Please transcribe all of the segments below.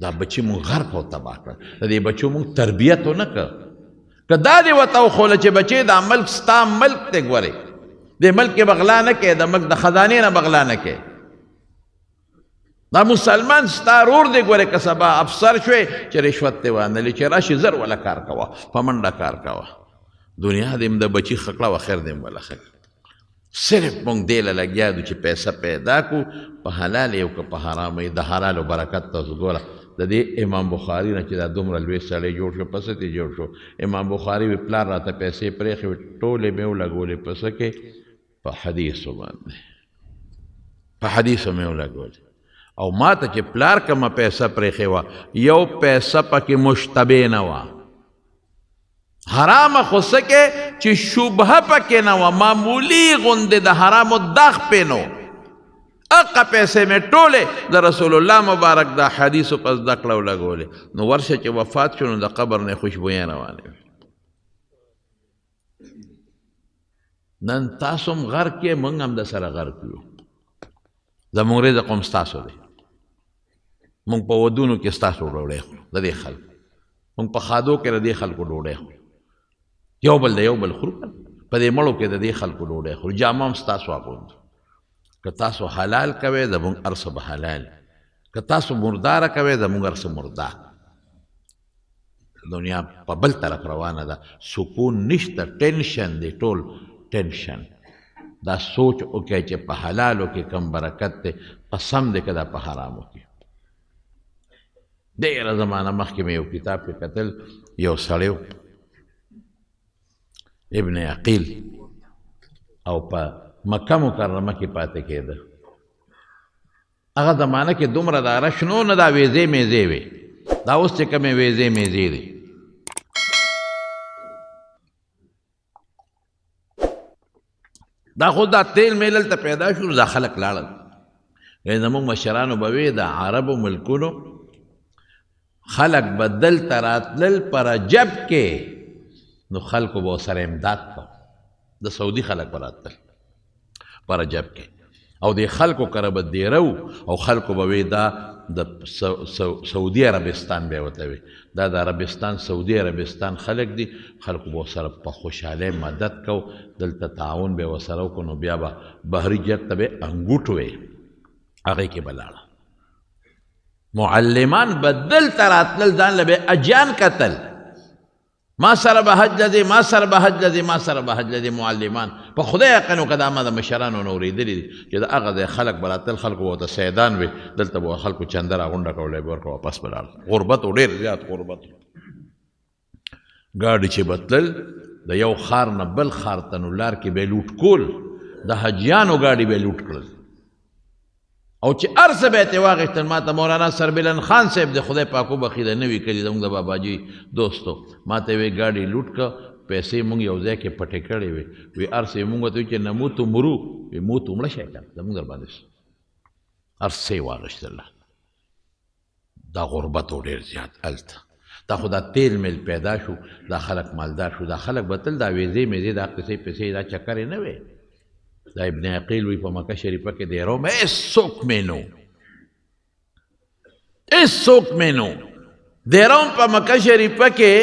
دا بچی مونږ غرق او تباه کړ د دې بچو مونږ تربیت ونه کړ که دا دې ورته وښوله چې بچې دا ملک ستا ملک دی ګورې دې ملک کې بغلا نه کوې د ملک د خزانې نه بغلا نه کوې دا مسلمان ستا رور دی ګورې که سبا افسر شوې چې رشوت دې وانلې چې راشي زر وله کار کوه په منډه کار کوه دنیا دې د بچي ښه کړه خیر دې وله ښه صرف مونږ دې له لګیا دو چې پیسه پیدا کړو په حلال یو که په حرام د حلالو برکت تاسو ګوره د دې امام بخاري نه چې دا دومره لوی سړی جوړ شو پسه دې جوړ شو امام بخاري وی پلار راته پیسې پرېښې وې ټولې مې ولګولې پسه کې په حدیثو باندې په حدیثو مې ولګولې او ما ته چې پلار کومه پیسه پرېښې وه یو پیسه پکې مشتبه نه وه حرام خو څه کې چې شبهه پکې نه وه معمولي غوندې د حرامو داغ پې نو اقا پیسې مې ټولې د رسول الله مبارک دا حدیثو په زده کړه ولګولې نو ورشه چې وفات شو نو د قبر نه خوشبویې روانې وې نن تاسو هم غر کې موږ هم د سره غر کړو زموږ رزق هم ستاسو دی موږ په ودونو کې ستاسو ډوډۍ خورو د دې خلکو موږ په خادو کې د دې خلکو ډوډۍ خورو یو بل د یو بل خورو په دې مړو کې د دې خلکو ډوډۍ خورو جامه هم ستاسو اغوندو که تاسو حلال کوئ زموږ ارسه به حلال که تاسو مرداره کوئ زموږ ارسه مردار دنیا په بل طرف روانه ده سکون نشته ټینشن دی ټول ټینشن دا سوچ وکړئ چې په حلالو کې کم برکت دی قسم دی که دا په حرامو کې ډېره زمانه مخکې مې یو کتاب کې کتل یو سړی ابن عقیل او په مکه مکرمه کې پاتې کېده هغه زمانه کې دومره دا رش نو نه دا ویزې میزې وې دا اوس چې کومې ویزې میزې دي دا خو دا تیل میل ته پیدا شو دا خلک لاړل زموږ مشرانو به وی د عربو ملکونو خلک به دلته راتلل په رجب کې نو خلکو به ورسره امداد کو د سعودي خلک به راتلل په رجب کې او د خلکو کره به دیرو او خلکو به وی دا د سعودي عربستان به ورته وي دا د عربستان سعودي عربستان خلک دي خلکو به ورسره په خوشحالۍ مدد کو دلته تعاون به ورسره وکړو نو بیا به بحري جت ته به انګوټ وی هغې کې به لاړه معلمان به دلته راتلل ځان له به اجان کتل ما سره به حج لدی ما سره به حج لدی ما سره به حج لدی معلمان په خدای یقین وکړه دا ما د مشرانو نه اورېدلي دي چې د هغه ځای خلک به راتلل خلکو به ورته سیدان وي دلته به خلکو چنده راغونډه کولی به ورکړه واپس به لاړل غربت و ډېر زیات غربت ګاډي چې به تلل د یو ښار نه بل ښار ته نو لار کې به یې لوټ کول د حجیانو ګاډي به یې لوټ کړل او چې ارسه به یې واغېستل ما ته مولانا سربلند خان صاحب د خدای پاک وبخي د نوي کلي زموږ د باباجي دوستو ما ته وی ګاډي لوټ کړه پیسې مونږ یو ځای کې پټې کړې وې وی ارسه یې مونږ ته وی چې نموتو مرو وی موتو مړه شی که زموږ در باندې ارسه یې واغېستله دا غربت و ډېر زیات هلته دا خو دا تیل میل پیدا شو دا خلک مالدار شو دا خلک به تل دا ویزې میزې دا قصې پیسې دا چکرې نه وې دا ابن عقیل وی په مکه شریفه کې د روم هېڅوک مې نو هېڅوک مې نو د روم په مکه شریفه کې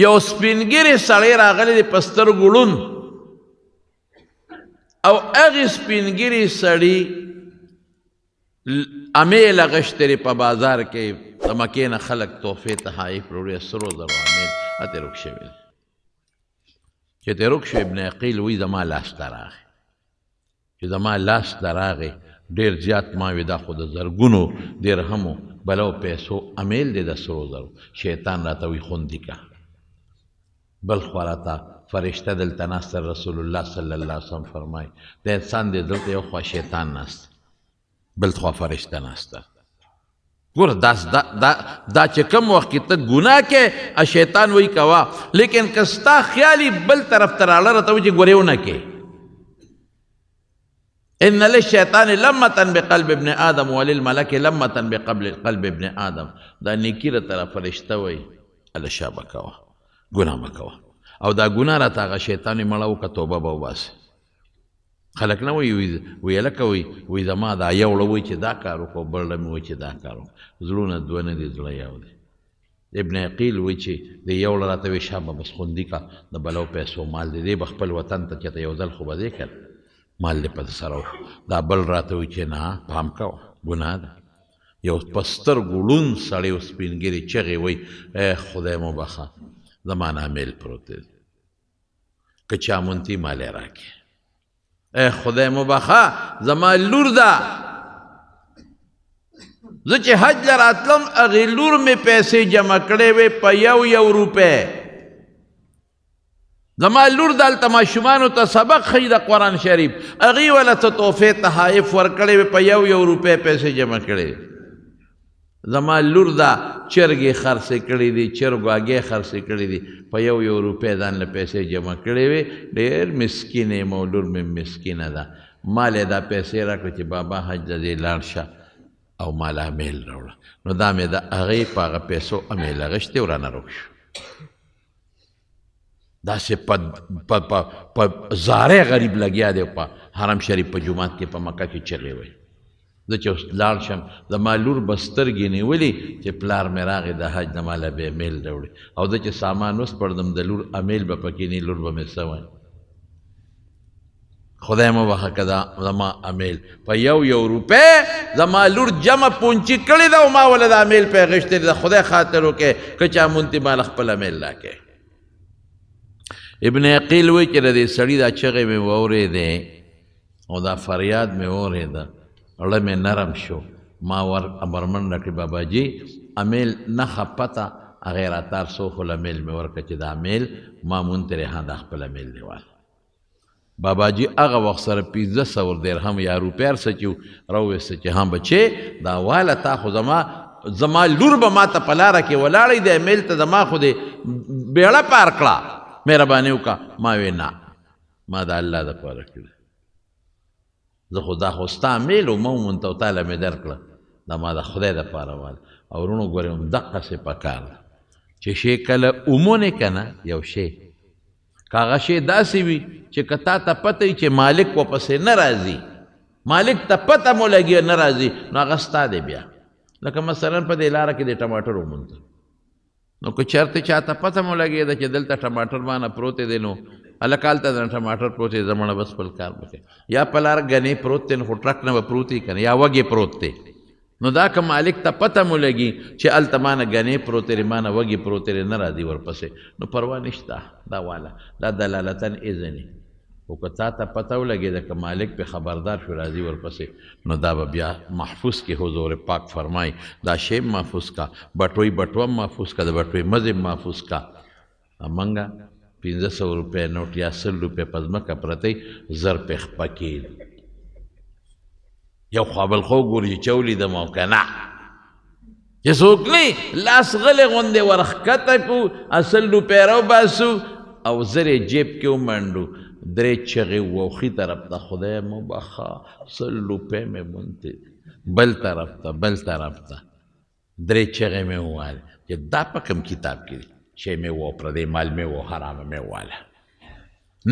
یو سپینګیرې سړی راغلی دی په سترګو ړوند او هغې سپینګیرې سړي امیل اغشترې په بازار کې د مکې نه خلک تحفې تحایف راوړي سرو زرو امیل هلته روک شوي دي چې ته روک شو ابن عقیل وی زما لاس ته راغی چې زما لاس ته راغی ډېر زیات ما وی دا خو د زرګونو درهمو بلو پیسو امیل دی د سرو زرو شیطان راته وی خوندي که بل خوا راته فرشته دلته ناست رسول الله صلی الله علیه وسلم فرمایي د انسان دی دلته یو خوا شیطان ناست بل خوا فرشته ناسته ګوره دا چې کم وخت کې ته ګناه کې شیطان وی کوه لیکن که ستا خیالي بل طرف ته راړه راته وي چې ګورې ونه کې ان للشیطان لمة بقلب ابن آدم وللملک لمة بقلب ابن آدم دا نیکي راته را فرشته وی هله شا به کوه ګناه به کوه او دا ګناه راته هغه شیطان یې مړه وکړه توبه به وباسي خلک نه وی هلکه وی زما دا یو ړه وایي چې دا کار وکړو بل ړه مې وایي چې دا کار وکړو زړونه دوه نه دي زړه یو دی ابن عقیل وایي چې د یو ړه راته وایي شابه بس خوندي کا د بلو پیسو مال دی دی به خپل وطن ته چېرته یو ځل خو به دی که مال دی په سره وشو دا بل راته وایي چې نه پام کوه ګناه ده یو په سترګو ړوند سړی و سپین ږیري چغې وایي ای خدای مو بخه زما نامیل پروت دی که چا مونتي مال یې راکړي ای خدای مو بخه زما لور ده زه چې حج له راتلم هغې لور مې پیسې جمع کړې وې په یو روپۍ زما لور دلته ماشومانو ته سبق ښیي د قرآن شریف هغې وله څه تحفې تحایف ورکړې وې په یو روپۍ پیسې جمع کړې زما لور دا چرګې خرڅې کړې دي چرګواګې خرڅې کړې دي په یو روپۍ ځان له پیسې جمع کړې وې ډېر مسکین یم او لور مې مسکینه ده ما له دا پیسې راکړه چې بابا حج ته دې لاړ شه او ما له امیل راوړه نو دا مې د هغې په هغه پیسو امیل اغوښتې او رانه روک شو داسې په زارۍ غریب لګیا دی په حرم شریف په جومات کې په مکه کې چغې وایي زه چې اوس لاړ شم زما لور به سترګې نیولې چې پلار مې راغی د حج نه ماله به امیل راوړي او زه چې سامان وسپړدم د لور امیل به پکې نه لور به مې څه وایي خدای مو بخښه که دا زما امیل په یو روپۍ زما لور جمع پونچي کړې ده او ما ولې د امیل پې اخېستې ده خدای خاطر وکړې که چا مونتي مال خپل امیل راکړې ابن عقیل وایي چې د دې سړي دا چغې مې واورېدې او دا فریاد مې واورېده اړه مې نرم شو ما ورمنډه کړې باباجي امیل نښه پته هغې راتار څو خو امیل مې ورکړه چې دا امیل ما مونته ها دا خپل امیل دی واله باباجي هغه وخت سره 1500 درهم یا روپۍ هر څه چې راوویسته چې ها بچې دا واله تا خو زما لور به ما ته په لاره کې ولاړی د امیل ته زما خو دې بیړه پار کړه مهرباني وکړه ما وی نه ما د الله دپاره کړه زه خو دا خو ستا امیل و ما ومونته او تاله مې درکړه دا ما د خدای دپاره واله او وروڼو ګورې همدقسې پکار ده چې شی کله ومونې که نه یو شی که هغه شی داسې وي چې که تا ته پته وي چې مالک ورپسې نه راځي مالک ته پته مو لګي نه راځي نو هغه ستا دی بیا لکه مثلا په دې لاره کې د ټماټر ومونته نو که چېرته چاته پته مو لګېده چې دلته ټماټر مانه پروت دی نو هلکه هلته د ټماټر پروت دی زمړه بس خپل کار وکړي یا په لاره ګنې پروت دی نو خو ټرک نه به پروت وي که نه یا وږې پروت دی نو دا که مالک ته پته مو لګي چې هلته مانه ګنې پروت دی مانه وږې پروت دی نه راځي ورپسې نو پروا نشته دا واله دا دلالتن اذنې خو که تا ته پته ولګېده که مالک پې خبردار شو راځي ورپسې نو دا به بیا محفوظ کې حضور پاک فرمای دا شی محفوظ کا بټوی بټوه محفوظ کا د بټوی مزې محفوظ کا منګه 1500 روپۍ نوټ یا 100 روپۍ په ځمکه پرتی زر پې خپه کېږي یو خوا بل خو ګوري چې ولیدم او که نه چې څوک نه لاس غلې غوندې ورښکته کړو 100 روپۍ راوباسو او زر یې جیب کې ومنډو درې چغې ووښي طرف ته خدای مو بخښه 100 روپۍ مې مونتې بل طرف ته درې چغې مې ووالې چې دا په کوم کتاب کې دی شی مې و پردی مال مې و حرامه مې وواله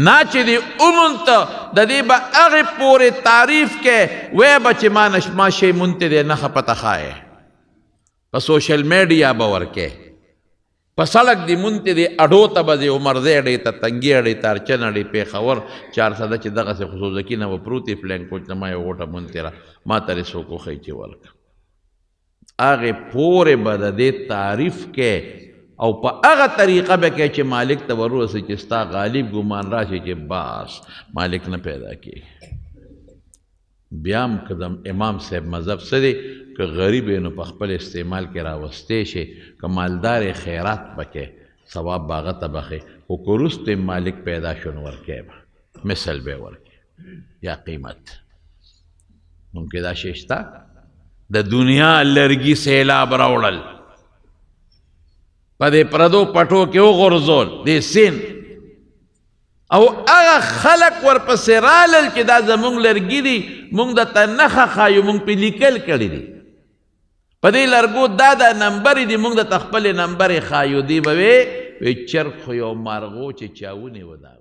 نا چې دې ومونته د دې به هغې پورې تعریف کې وی به چې ما شی مونتې دی نښه پته ښایې په سوشل میډیا به ورکې په سړک دی مونتې دی اډو ته به دی عمرزی اډې ته تنګي اډې ته ارچن اډې پېښور 400 چې دغسې خصوصکي نه به پروتې فلینک کوچ نه ما یو غوټه مونتې را ما ته رې څوک وښیي چې ورکړه هغې پورې به د دې تعریف کې او په هغه طریقه به کې چې مالک ته ورورسي چې ستا غالب ګمان راشي چې باس مالک نه پیدا کېږي بیا هم که د امام صاحب مذهب څه دی که غریب نو په خپل استعمال کې راوستی شي که مالدار خیرات پکې ثواب به هغه ته بخې خو که وروسته مالک پیدا شو نو ورکوې به مثل به یې ورکوې یا قیمت ممکن دا شی شته د دنیا لرګي سیلاب راوړل په دې پردو پټو کې وغورځول دې سین او هغه خلک ورپسې رالل چې دا زمونږ لرګي دي مونږ درته نښه ښایو مونږ پې لیکل کړي دي په دې لرګو دا نمبرې دي مونږ درته خپلې نمبرې ښایو دی به وی چرګ خو یو مارغو چې چا ونیوه دا